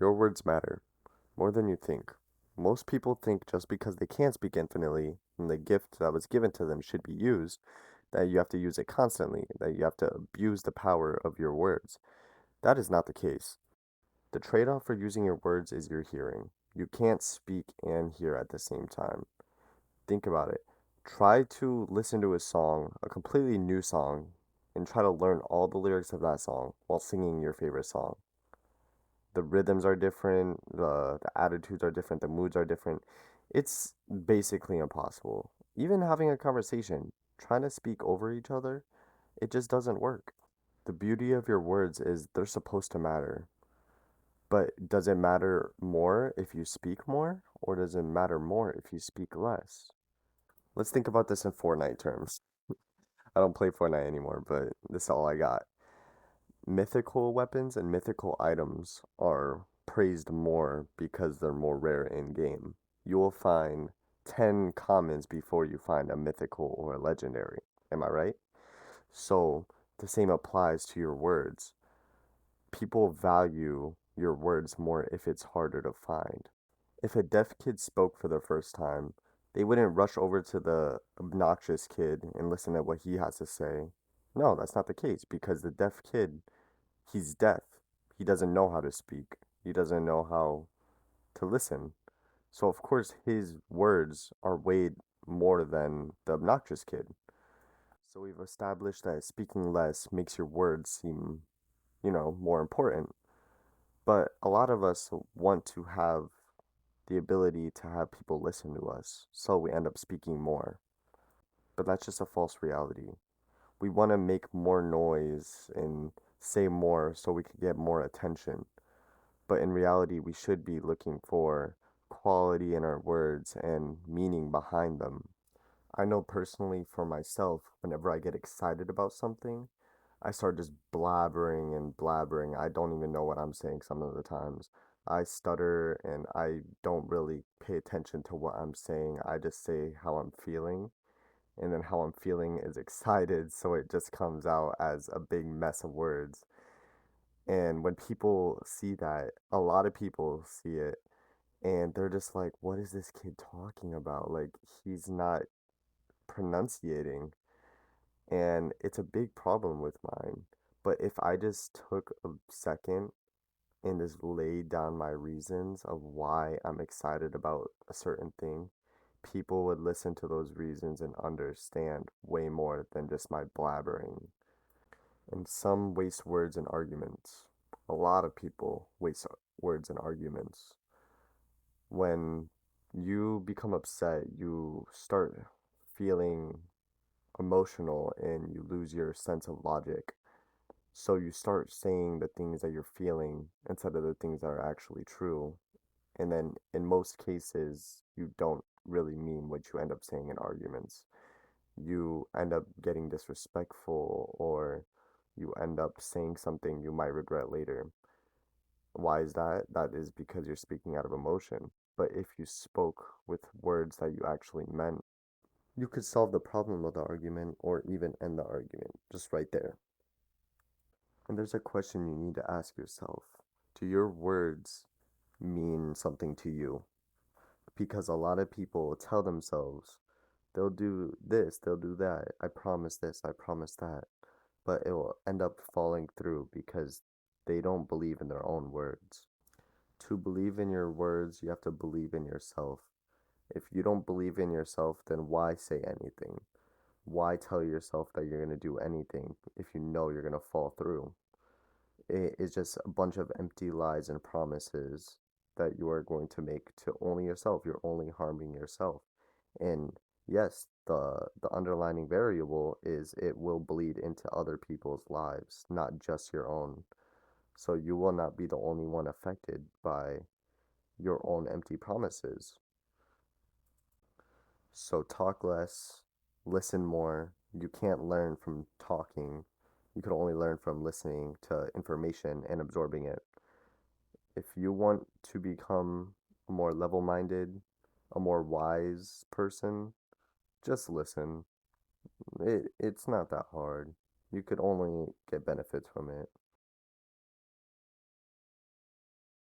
Your words matter more than you think. Most people think just because they can't speak infinitely and the gift that was given to them should be used, that you have to use it constantly, that you have to abuse the power of your words. That is not the case. The trade off for using your words is your hearing. You can't speak and hear at the same time. Think about it. Try to listen to a song, a completely new song, and try to learn all the lyrics of that song while singing your favorite song. The rhythms are different, the attitudes are different, the moods are different. It's basically impossible. Even having a conversation, trying to speak over each other, it just doesn't work. The beauty of your words is they're supposed to matter. But does it matter more if you speak more, or does it matter more if you speak less? Let's think about this in Fortnite terms. I don't play Fortnite anymore, but this is all I got. Mythical weapons and mythical items are praised more because they're more rare in game. You will find 10 commons before you find a mythical or a legendary. Am I right? So the same applies to your words. People value your words more if it's harder to find. If a deaf kid spoke for the first time, they wouldn't rush over to the obnoxious kid and listen to what he has to say. No, that's not the case because the deaf kid, he's deaf. He doesn't know how to speak. He doesn't know how to listen. So of course his words are weighed more than the obnoxious kid. So we've established that speaking less makes your words seem, more important. But a lot of us want to have the ability to have people listen to us, so we end up speaking more. But that's just a false reality. We want to make more noise and say more so we could get more attention. But in reality, we should be looking for quality in our words and meaning behind them. I know personally for myself, whenever I get excited about something, I start just blabbering and blabbering. I don't even know what I'm saying some of the times. I stutter and I don't really pay attention to what I'm saying. I just say how I'm feeling, and then how I'm feeling is excited, so it just comes out as a big mess of words. And when people see that, a lot of people see it and they're just like, what is this kid talking about? Like, he's not pronunciating. And it's a big problem with mine. But if I just took a second and just laid down my reasons of why I'm excited about a certain thing, people would listen to those reasons and understand way more than just my blabbering. And some waste words in arguments. A lot of people waste words in arguments. When you become upset, you start feeling emotional and you lose your sense of logic. So you start saying the things that you're feeling instead of the things that are actually true. And then in most cases, you don't really mean what you end up saying in arguments. You end up getting disrespectful or you end up saying something you might regret later. Why is that? That is because you're speaking out of emotion. But if you spoke with words that you actually meant, you could solve the problem of the argument or even end the argument just right there. And there's a question you need to ask yourself. Do your words mean something to you? Because a lot of people tell themselves they'll do this, they'll do that. I promise this, I promise that. But it will end up falling through because they don't believe in their own words. To believe in your words, you have to believe in yourself. If you don't believe in yourself, then why say anything? Why tell yourself that you're going to do anything if you know you're going to fall through? It is just a bunch of empty lies and promises that you are going to make to only yourself. You're only harming yourself. And yes, the underlining variable is it will bleed into other people's lives, not just your own. So you will not be the only one affected by your own empty promises. So talk less, listen more. You can't learn from talking. You can only learn from listening to information and absorbing it. If you want to become a more level-minded, a more wise person, just listen. It's not that hard. You could only get benefits from it.